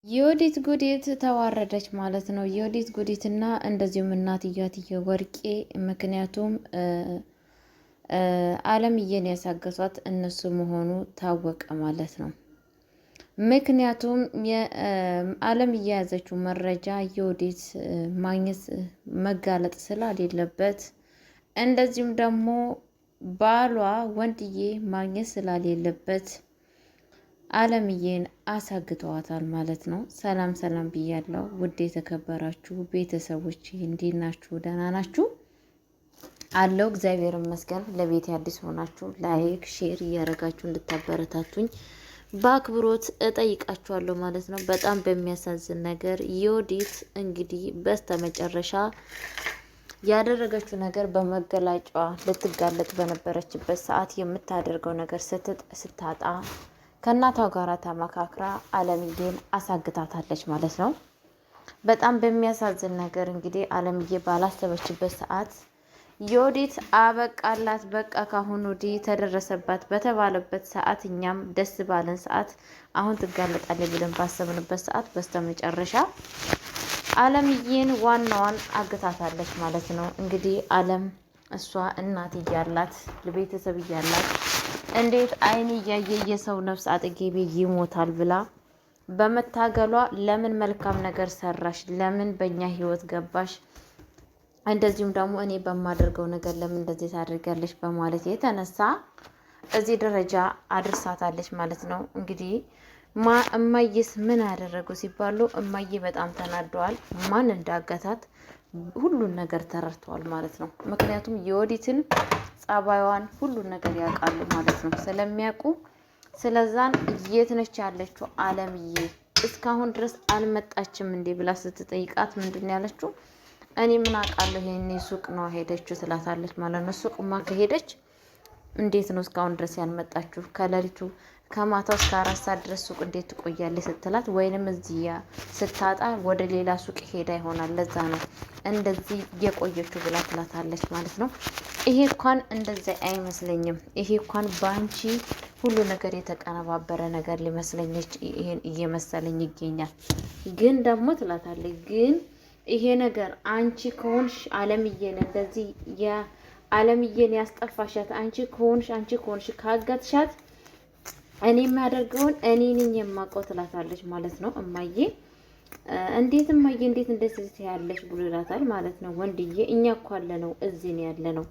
የወዲት ጉዲት ተዋረደች ማለት ነው። የወዲት ጉዲትና እንደዚሁም እናትየው ወርቄ ምክንያቱም አለምዬን ያሳገቷት እነሱ መሆኑ ታወቀ ማለት ነው። ምክንያቱም አለም የያዘችው መረጃ የወዲት ማግኘት መጋለጥ ስላሌለበት እንደዚሁም ደግሞ ባሏ ወንድዬ ማግኘት ስላሌለበት አለምዬን አሳግተዋታል ማለት ነው። ሰላም ሰላም ብያለሁ ውድ የተከበራችሁ ቤተሰቦች እንዴት ናችሁ? ደህና ናችሁ? አለው እግዚአብሔር ይመስገን። ለቤት አዲስ ሆናችሁ ላይክ ሼር እያደረጋችሁ እንድታበረታቱኝ በአክብሮት እጠይቃችኋለሁ ማለት ነው። በጣም በሚያሳዝን ነገር የወዲት እንግዲህ በስተመጨረሻ ያደረገችው ነገር በመገላጫዋ ልትጋለጥ በነበረችበት ሰዓት የምታደርገው ነገር ስታጣ ከእናቷ ጋር ተመካክራ አለምዬን አሳግታታለች ማለት ነው። በጣም በሚያሳዝን ነገር እንግዲህ አለምዬ ባላሰበችበት ሰዓት የወዲት አበቃላት፣ በቃ ካሁን ወዲህ ተደረሰባት በተባለበት ሰዓት እኛም ደስ ባለን ሰዓት አሁን ትጋለጣለች ብለን ባሰብንበት ሰዓት በስተመጨረሻ አለምዬን ዋናዋን አግታታለች ማለት ነው። እንግዲህ አለም እሷ እናት እያላት ለቤተሰብ እያላት እንዴት አይን እያየ የሰው ነፍስ አጠገቤ ይሞታል ብላ በመታገሏ ለምን መልካም ነገር ሰራሽ፣ ለምን በእኛ ህይወት ገባሽ፣ እንደዚሁም ደግሞ እኔ በማደርገው ነገር ለምን እንደዚህ ታደርጋለች በማለት የተነሳ እዚህ ደረጃ አድርሳታለች ማለት ነው። እንግዲህ እማዬስ ምን ያደረጉ ሲባሉ እማዬ በጣም ተናደዋል። ማን እንዳገታት ሁሉን ነገር ተረድተዋል ማለት ነው። ምክንያቱም የወዲትን ጸባይዋን ሁሉን ነገር ያውቃሉ ማለት ነው። ስለሚያውቁ ስለዛን የት ነች ያለችው አለምዬ እስካሁን ድረስ አልመጣችም እንዴ ብላ ስትጠይቃት ምንድን ያለችው እኔ ምን አውቃለሁ ይሄኔ ሱቅ ነው ሄደችው ትላታለች ማለት ነው። ሱቅማ ከሄደች እንዴት ነው እስካሁን ድረስ ያልመጣችሁ? ከሌሊቱ ከማታው እስከ 4 ሰዓት ድረስ ሱቅ እንዴት ትቆያለች ስትላት፣ ወይንም እዚያ ስታጣ ወደ ሌላ ሱቅ ሄዳ ይሆናል ለዛ ነው እንደዚህ የቆየችው ብላ ትላታለች ማለት ነው። ይሄ እንኳን እንደዚህ አይመስለኝም። ይሄ እንኳን ባንቺ ሁሉ ነገር የተቀነባበረ ነገር ሊመስለኝች ይሄን እየመሰለኝ ይገኛል። ግን ደግሞ ትላታለች ግን ይሄ ነገር አንቺ ከሆንሽ አለምዬን እንደዚህ የአለምዬን ያስጠፋሻት አንቺ ከሆንሽ ካጋትሻት እኔ የሚያደርገውን እኔ ነኝ የማውቀው ትላታለች ማለት ነው። እማዬ እንዴት እንደዚህ ያለሽ ብሎ ይላታል ማለት ነው። ወንድዬ እኛ እኮ አለ ነው እዚህ ነው ያለ ነው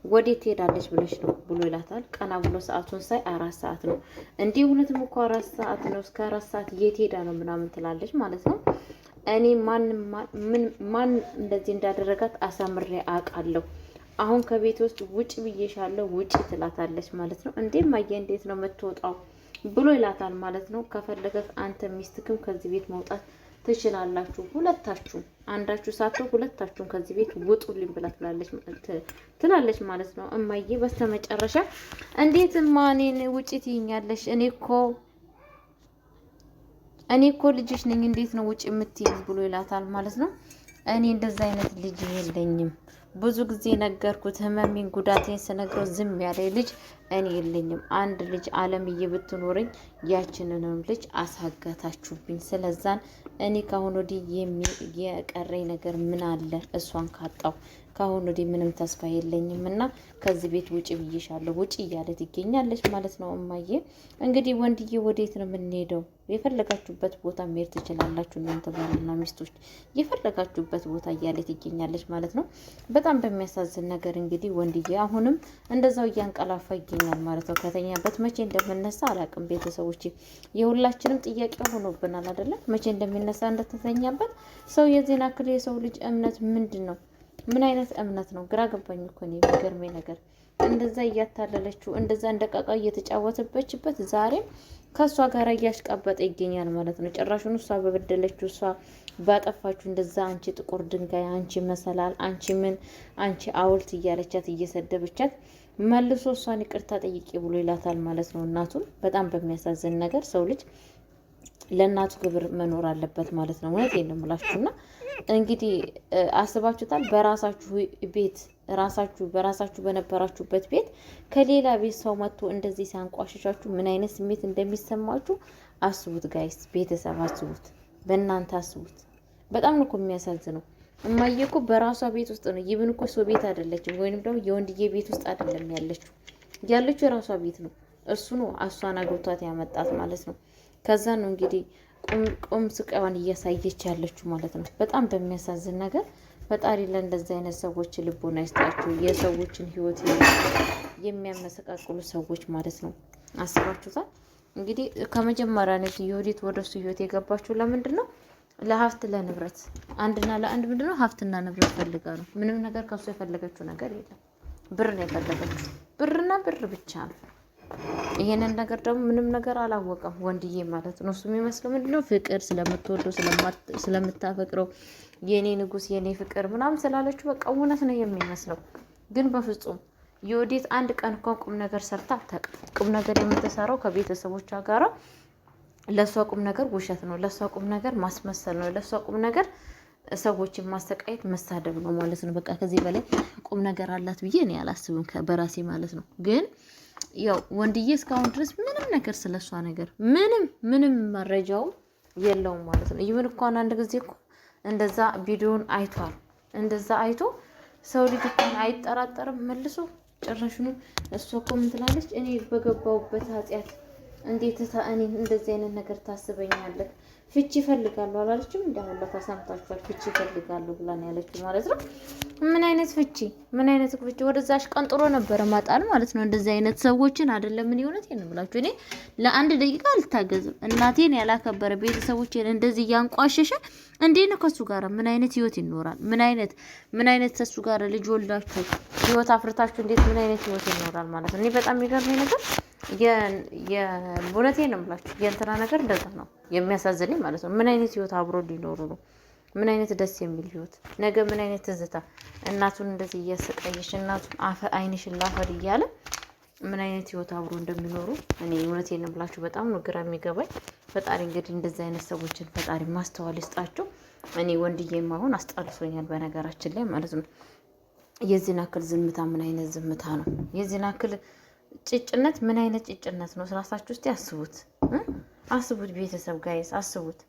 ወዴት ትሄዳለች ብለሽ ነው ብሎ ይላታል። ቀና ብሎ ሰዓቱን ሳይ 4 ሰዓት ነው። እንዲህ እውነትም እኮ 4 ሰዓት ነው። እስከ 4 ሰዓት የት ሄዳ ነው ምናምን ትላለች ማለት ነው። እኔ ማን እንደዚህ እንዳደረጋት አሳምሬ አውቃለሁ። አሁን ከቤት ውስጥ ውጭ ብዬሻለሁ ውጭ ትላታለች ማለት ነው። እንዴ ማየ እንዴት ነው የምትወጣው ብሎ ይላታል ማለት ነው። ከፈለገህ አንተ ሚስትክም ከዚህ ቤት መውጣት ትችላላችሁ፣ ሁለታችሁ አንዳችሁ ሳትሆን ሁለታችሁም ከዚህ ቤት ውጡልኝ ብላ ትላለች ማለት ነው። እማዬ በስተመጨረሻ እንዴት ማኔን ውጭ ትይኛለሽ? እኔ እኮ ልጅሽ ነኝ፣ እንዴት ነው ውጭ የምትይኝ ብሎ ይላታል ማለት ነው። እኔ እንደዛ አይነት ልጅ የለኝም። ብዙ ጊዜ ነገርኩት፣ ህመሜን ጉዳቴን ስነግረው ዝም ያለ ልጅ እኔ የለኝም። አንድ ልጅ አለምዬ ብትኖረኝ ያችንንም ልጅ አሳጋታችሁብኝ። ስለዛን እኔ ካሁን ወዲህ የቀረኝ ነገር ምን አለ? እሷን ካጣው ካሁን ወዲህ ምንም ተስፋ የለኝም እና ከዚህ ቤት ውጭ ብዬሻለሁ ውጭ እያለት ይገኛለች ማለት ነው። እማዬ እንግዲህ ወንድዬ ወዴት ነው የምንሄደው? የፈለጋችሁበት ቦታ መሄድ ትችላላችሁ እናንተ ባልና ሚስቶች የፈለጋችሁበት ቦታ እያለት ይገኛለች ማለት ነው። በጣም በሚያሳዝን ነገር እንግዲህ ወንድዬ አሁንም እንደዛው እያንቀላፋ ይገኛል ማለት ነው። ከተኛበት መቼ እንደምነሳ አላውቅም። ቤተሰቦች የሁላችንም ጥያቄ ሆኖብናል አይደለ? መቼ እንደሚነሳ እንደተተኛበት ሰው የዜና ክል የሰው ልጅ እምነት ምንድን ነው? ምን አይነት እምነት ነው? ግራ ገባኝ እኮ ነው። የሚገርመኝ ነገር እንደዛ እያታለለችው እንደዛ እንደቃቃ እየተጫወተበችበት ዛሬም ከእሷ ጋር እያሽቃበጠ ይገኛል ማለት ነው። ጭራሹን እሷ በበደለችው እሷ ባጠፋችሁ እንደዛ አንቺ ጥቁር ድንጋይ፣ አንቺ መሰላል፣ አንቺ አውልት እያለቻት እየሰደበቻት መልሶ እሷን ይቅርታ ጠይቄ ብሎ ይላታል ማለት ነው። እናቱን በጣም በሚያሳዝን ነገር ሰው ልጅ ለእናቱ ክብር መኖር አለበት ማለት ነው። እውነት የለምላችሁና እንግዲህ አስባችሁታል? በራሳችሁ ቤት በራሳችሁ በነበራችሁበት ቤት ከሌላ ቤት ሰው መጥቶ እንደዚህ ሲያንቋሽሻችሁ ምን አይነት ስሜት እንደሚሰማችሁ አስቡት ጋይስ፣ ቤተሰብ አስቡት። በእናንተ አስቡት። በጣም ነው እኮ የሚያሳዝነው። እማዬ እኮ በራሷ ቤት ውስጥ ነው። ይብን እኮ ሰው ቤት አይደለችም፣ ወይንም ደግሞ የወንድዬ ቤት ውስጥ አይደለም ያለችው የራሷ ቤት ነው። እሱ ነው እሷን አግብቷት ያመጣት ማለት ነው። ከዛ ነው እንግዲህ ቁም ስቃዋን እያሳየች ያለችው ማለት ነው። በጣም በሚያሳዝን ነገር ፈጣሪ ለእንደዚህ አይነት ሰዎች ልቦና ይስጣቸው። የሰዎችን ህይወት የሚያመሰቃቅሉ ሰዎች ማለት ነው። አስባችሁታል? እንግዲህ ከመጀመሪያ ነው የወዲት ወደ እሱ ህይወት የገባችሁ ለምንድን ነው? ለሀብት ለንብረት፣ አንድና ለአንድ ምንድን ነው ሀብትና ንብረት ፈልጋ ነው። ምንም ነገር ከሱ የፈለገችው ነገር የለም። ብር ነው የፈለገችው፣ ብርና ብር ብቻ ነው። ይሄንን ነገር ደግሞ ምንም ነገር አላወቀም ወንድዬ ማለት ነው። እሱ የሚመስለው ምንድነው ፍቅር ስለምትወደው ስለምታፈቅረው የኔ ንጉስ የኔ ፍቅር ምናምን ስላለችው በቃ እውነት ነው የሚመስለው። ግን በፍጹም የወዲት አንድ ቀን እንኳን ቁም ነገር ሰርታ አታውቅም። ቁም ነገር የምትሰራው ከቤተሰቦቿ ጋራ ለእሷ ቁም ነገር ውሸት ነው፣ ለእሷ ቁም ነገር ማስመሰል ነው፣ ለእሷ ቁም ነገር ሰዎችን ማሰቃየት መሳደብ ነው ማለት ነው። በቃ ከዚህ በላይ ቁም ነገር አላት ብዬ እኔ አላስብም በራሴ ማለት ነው። ግን ያው ወንድዬ እስካሁን ድረስ ምንም ነገር ስለሷ ነገር ምንም መረጃው የለውም ማለት ነው። ይሁን እንኳን አንድ ጊዜ እኮ እንደዛ ቪዲዮን አይቷል። እንደዛ አይቶ ሰው ልጅ እንኳን አይጠራጠርም መልሶ ጭራሹን እሷ እኮ ምን ትላለች? እኔ በገባውበት ኃጢአት እንዴት እኔ እንደዚህ አይነት ነገር ታስበኛለህ? ፍቺ እፈልጋለሁ አላለችም? እንዳሁን ለታሰምታችኋል። ፍቺ እፈልጋለሁ ብላ ነው ያለችው ማለት ነው። ምን አይነት ፍቺ? ምን አይነት ፍቺ? ወደዛሽ ቀንጥሮ ነበረ ማጣል ማለት ነው። እንደዚህ አይነት ሰዎችን አይደለም ምን ይሆነት የንምላችሁ። እኔ ለአንድ ደቂቃ አልታገዝም። እናቴን ያላከበረ ቤተሰቦቼን እንደዚህ እያንቋሸሸ እንዴት ነው ከሱ ጋር ምን አይነት ህይወት ይኖራል? ምን አይነት ከሱ ጋር ልጅ ወልዳችሁ ህይወት አፍርታችሁ እንዴት ምን አይነት ህይወት ይኖራል ማለት ነው። እኔ በጣም የሚገርመኝ ነገር የእውነቴ ነው የምላችሁ የእንትና ነገር እንደዛ ነው የሚያሳዝነኝ ማለት ነው። ምን አይነት ህይወት አብሮ ሊኖሩ ነው? ምን አይነት ደስ የሚል ህይወት፣ ነገ ምን አይነት ትዝታ። እናቱን እንደዚህ እያሰቃየሽ እናቱን አይንሽን ላፈር እያለ ምን አይነት ህይወት አብሮ እንደሚኖሩ እኔ እውነቴን ነው የምላችሁ በጣም ነው ግራ የሚገባኝ። ፈጣሪ እንግዲህ እንደዚህ አይነት ሰዎችን ፈጣሪ ማስተዋል ይስጣቸው። እኔ ወንድዬም አሁን አስጠልቶኛል በነገራችን ላይ ማለት ነው። የዚህን አክል ዝምታ ምን አይነት ዝምታ ነው? የዚህን አክል ጭጭነት ምን አይነት ጭጭነት ነው? ስራሳችሁ ውስጥ አስቡት ቤተሰብ ጋይስ አስቡት።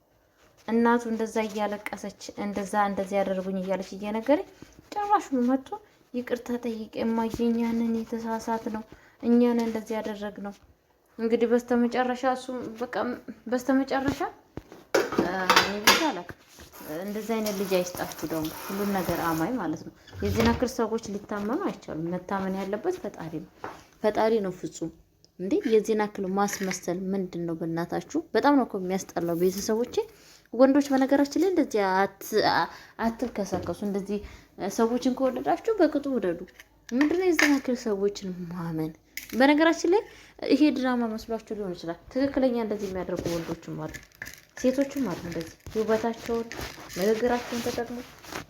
እናቱ እንደዛ እያለቀሰች እንደዚህ ያደርጉኝ እያለች እየነገረኝ ጭራሹን መጥቶ ይቅርታ ጠይቄ እማዬ እኛንን የተሳሳት ነው እኛን እንደዚህ ያደረግ ነው። እንግዲህ በስተመጨረሻ እሱ በቃ በስተመጨረሻ እኔ ብቻ አላውቅም። እንደዚህ አይነት ልጅ አይስጣችሁ ደግሞ ሁሉን ነገር አማኝ ማለት ነው። የዚህን አክል ሰዎች ሊታመኑ አይቻሉም። መታመን ያለበት ፈጣሪ ነው። ፈጣሪ ነው ፍጹም። እንዴ የዚህን አክል ማስመሰል ምንድን ነው? በእናታችሁ በጣም ነው እኮ የሚያስጠላው። ቤተሰቦቼ ወንዶች በነገራችን ላይ እንደዚህ አትከሰከሱ። እንደዚህ ሰዎችን ከወደዳችሁ በቅጡ ውደዱ። ምንድነው የዚህን አክል ሰዎችን ማመን? በነገራችን ላይ ይሄ ድራማ መስሏችሁ ሊሆን ይችላል። ትክክለኛ እንደዚህ የሚያደርጉ ወንዶችም አሉ፣ ሴቶችም አሉ። እንደዚህ ውበታቸውን ንግግራቸውን ተጠቅሞ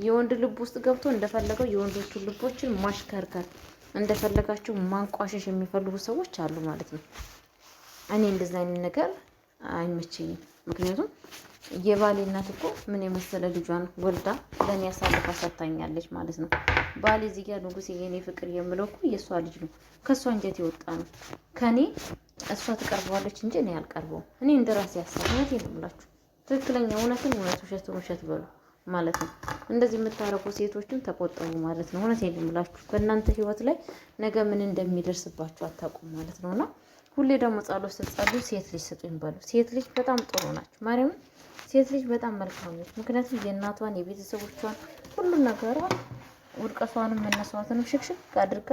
የወንድ ልብ ውስጥ ገብቶ እንደፈለገው የወንዶቹን ልቦችን ማሽከርከር እንደፈለጋቸው ማንቋሸሽ የሚፈልጉ ሰዎች አሉ ማለት ነው። እኔ እንደዛ አይነት ነገር አይመቸኝም። ምክንያቱም የባሌ እናት እኮ ምን የመሰለ ልጇን ወልዳ ለእኔ አሳልፋ ሰጥታኛለች ማለት ነው። ባሌ እዚህ ጋር ንጉሴ የኔ ፍቅር የምለው እኮ የእሷ ልጅ ነው። ከእሷ እንጀት የወጣ ነው። ከኔ እሷ ትቀርበዋለች እንጂ እኔ አልቀርበውም። እኔ እንደ ራሴ ያሳብ እውነት የምላችሁ ትክክለኛ እውነትን እውነት ውሸትን ውሸት በሉ ማለት ነው። እንደዚህ የምታረጉ ሴቶችን ተቆጠቡ ማለት ነው። እውነት የምላችሁ በእናንተ ህይወት ላይ ነገ ምን እንደሚደርስባችሁ አታውቁም ማለት ነውና ሁሌ ደግሞ ጸሎት ስትጸልዩ ሴት ልጅ ስጡኝ በሉ። ሴት ልጅ በጣም ጥሩ ናቸው። ማርያም ሴት ልጅ በጣም መልካም ነች። ምክንያቱም የእናቷን የቤተሰቦቿን ሁሉን ነገሯ ውድቀቷንም መነሳቷንም ሽክሽክ አድርጋ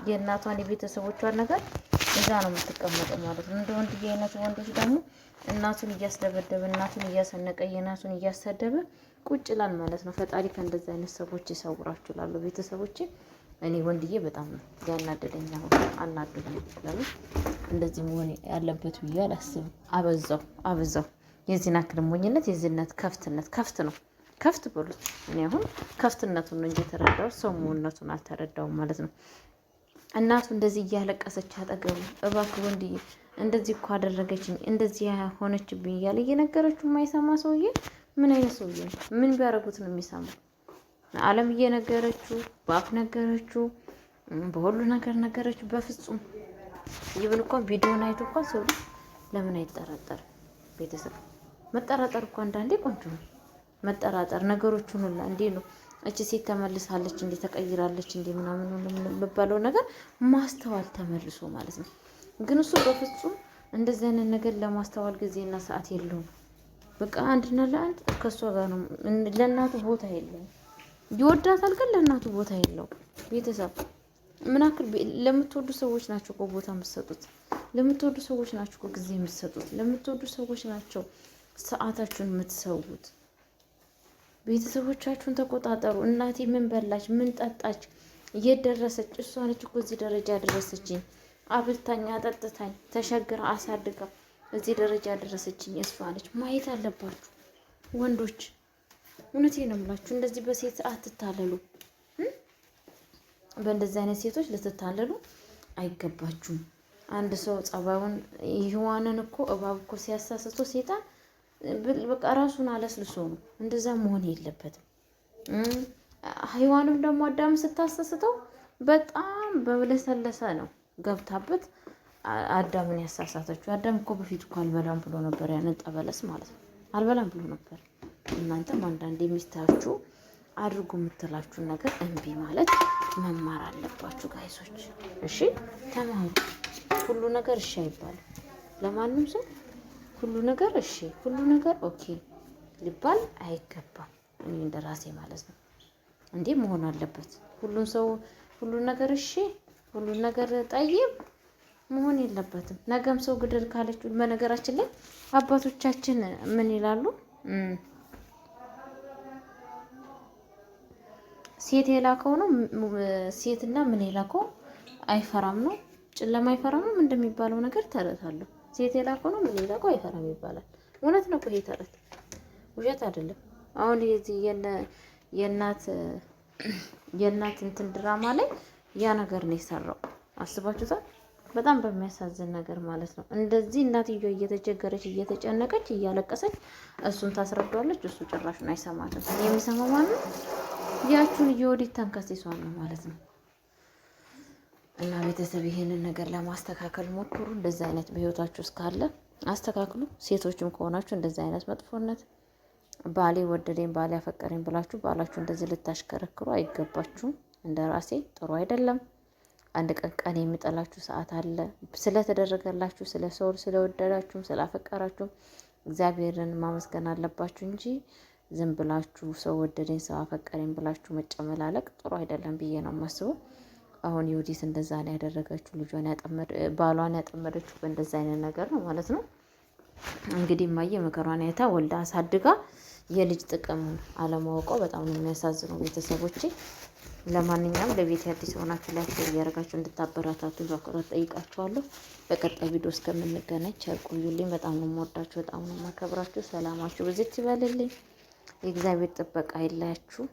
የእናቷን የቤተሰቦቿን ነገር እዛ ነው የምትቀመጠው ማለት ነው። እንደ ወንድዬ አይነት ወንዶች ደግሞ እናቱን እያስደበደበ እናቱን እያሰነቀ የናቱን እያሰደበ ቁጭ ይላል ማለት ነው። ፈጣሪ ከእንደዚህ አይነት ሰዎች ይሰውራችሁ እላለሁ ቤተሰቦቼ። እኔ ወንድዬ በጣም ነው ያናደደኝ። አሁን አናደደኝ። ለምን እንደዚህ መሆን ያለበት ብዬ አላስብም። አበዛው የዚህን አክል ሞኝነት፣ የዚህነት ከፍት ነው። ከፍት በሉት። እኔ አሁን ከፍትነቱን ነው እንጂ የተረዳሁት ሰው መሆንነቱን አልተረዳውም ማለት ነው። እናቱ እንደዚህ እያለቀሰች አጠገቡ እባክህ ወንድዬ እንደዚህ እኮ አደረገችኝ እንደዚህ ሆነችብኝ እያለ እየነገረችው የማይሰማ ሰውዬ ምን አይነት ሰውዬ ነው? ምን ቢያደርጉት ነው የሚሰማው? ዓለም እየነገረችው በአፍ ነገረችው፣ በሁሉ ነገር ነገረችው። በፍጹም ይብን እንኳን ቪዲዮን አይቶ እንኳን ሰው ለምን አይጠራጠርም? ቤተሰብ መጠራጠር እኮ አንዳንዴ ቆንጆ ነው። መጠራጠር ነገሮችን ሁላ እንዴ ነው እቺ ሴት ተመልሳለች እንዴ ተቀይራለች እንዴ ምናምን የሚባለው ነገር ማስተዋል ተመልሶ ማለት ነው። ግን እሱ በፍጹም እንደዚህ አይነት ነገር ለማስተዋል ጊዜና ሰዓት የለውም። በቃ አንድና ለአንድ ከሷ ጋር ነው። ለእናቱ ቦታ የለውም። ይወዳታል ግን ለእናቱ ቦታ የለውም። ቤተሰብ ምን ያክል ለምትወዱ ሰዎች ናቸው እኮ ቦታ የምትሰጡት። ለምትወዱ ሰዎች ናቸው እኮ ጊዜ የምትሰጡት። ለምትወዱ ሰዎች ናቸው ሰዓታችሁን የምትሰዉት። ቤተሰቦቻችሁን ተቆጣጠሩ። እናቴ ምን በላች፣ ምን ጠጣች፣ እየደረሰች እሷ ነች እኮ እዚህ ደረጃ ያደረሰችኝ። አብልታኝ፣ አጠጥታኝ፣ ተሸግራ አሳድጋ እዚህ ደረጃ ያደረሰችኝ እሷ ነች። ማየት አለባችሁ ወንዶች። እውነቴ ነው የምላችሁ። እንደዚህ በሴት አትታለሉ። በእንደዚህ አይነት ሴቶች ልትታለሉ አይገባችሁም። አንድ ሰው ጸባዩን ይህዋንን እኮ እባብ እኮ ሲያሳስቶ ሴጣን በቃ ራሱን አለስልሶ ነው። እንደዛ መሆን የለበትም። ሔዋንም ደግሞ አዳም ስታሳስተው በጣም በለሰለሰ ነው ገብታበት አዳምን ያሳሳተችው። አዳም እኮ በፊት እኮ አልበላም ብሎ ነበር፣ ያንን ጠበለስ ማለት ነው አልበላም ብሎ ነበር። እናንተም አንዳንድ የሚስታችሁ አድርጉ የምትላችሁን ነገር እምቢ ማለት መማር አለባችሁ ጋይሶች። እሺ ተማሩ። ሁሉ ነገር እሺ አይባልም ለማንም ሰው። ሁሉ ነገር እሺ፣ ሁሉ ነገር ኦኬ ሊባል አይገባም። እኔ እንደራሴ ማለት ነው እንዴ መሆን አለበት። ሁሉን ሰው ሁሉ ነገር እሺ፣ ሁሉ ነገር ጠይብ መሆን የለበትም። ነገም ሰው ግደል ካለች በነገራችን ላይ አባቶቻችን ምን ይላሉ? ሴት የላከው ነው ሴትና ምን የላከው አይፈራም ነው፣ ጨለማ አይፈራም ነው እንደሚባለው ነገር ተረታለሁ። ሴት የላከው ነው ምን የላከው አይፈራም ይባላል። እውነት ነው። ይሄ ተረት ውሸት አይደለም። አሁን የዚህ የእናት እንትን ድራማ ላይ ያ ነገር ነው የሰራው። አስባችሁታል? በጣም በሚያሳዝን ነገር ማለት ነው። እንደዚህ እናትዮ እየተቸገረች እየተጨነቀች እያለቀሰች እሱን ታስረዳዋለች። እሱ ጭራሹን አይሰማትም። የሚሰማው ማለት ያችሁን እየወዲት ተንከሲሷን ነው ማለት ነው። እና ቤተሰብ ይሄንን ነገር ለማስተካከል ሞክሩ። እንደዚህ አይነት በህይወታችሁ እስካለ አስተካክሉ። ሴቶችም ከሆናችሁ እንደዚህ አይነት መጥፎነት ባሌ ወደደኝ ባሌ ያፈቀረኝ ብላችሁ ባላችሁ እንደዚህ ልታሽከረክሩ አይገባችሁም። እንደ ራሴ ጥሩ አይደለም። አንድ ቀን የሚጠላችሁ ሰዓት አለ። ስለተደረገላችሁ ስለ ሰው ስለወደዳችሁም ስላፈቀራችሁም እግዚአብሔርን ማመስገን አለባችሁ እንጂ ዝም ብላችሁ ሰው ወደደኝ ሰው አፈቀረኝ ብላችሁ መጨመላለቅ ጥሩ አይደለም ብዬ ነው የማስበው። አሁን ይሁዲት እንደዛ ነው ያደረገችው። ባሏን ያጠመደችው በእንደዛ አይነት ነገር ነው ማለት ነው። እንግዲህ ማየ መከሯን አይታ ወልዳ አሳድጋ የልጅ ጥቅም አለማወቀው በጣም ነው የሚያሳዝነው ቤተሰቦቼ። ለማንኛውም ለቤት አዲስ ሆናችሁ ላይክ እያደረጋችሁ እንድታበረታቱ በአክብሮት ጠይቃችኋለሁ። በቀጣይ ቪዲዮ እስከምንገናኝ ቸር ቆዩልኝ። በጣም ነው የምወዳችሁ፣ በጣም ነው የማከብራችሁ። ሰላማችሁ በዚህ ይበልልኝ። የእግዚአብሔር ጥበቃ አይለያችሁ።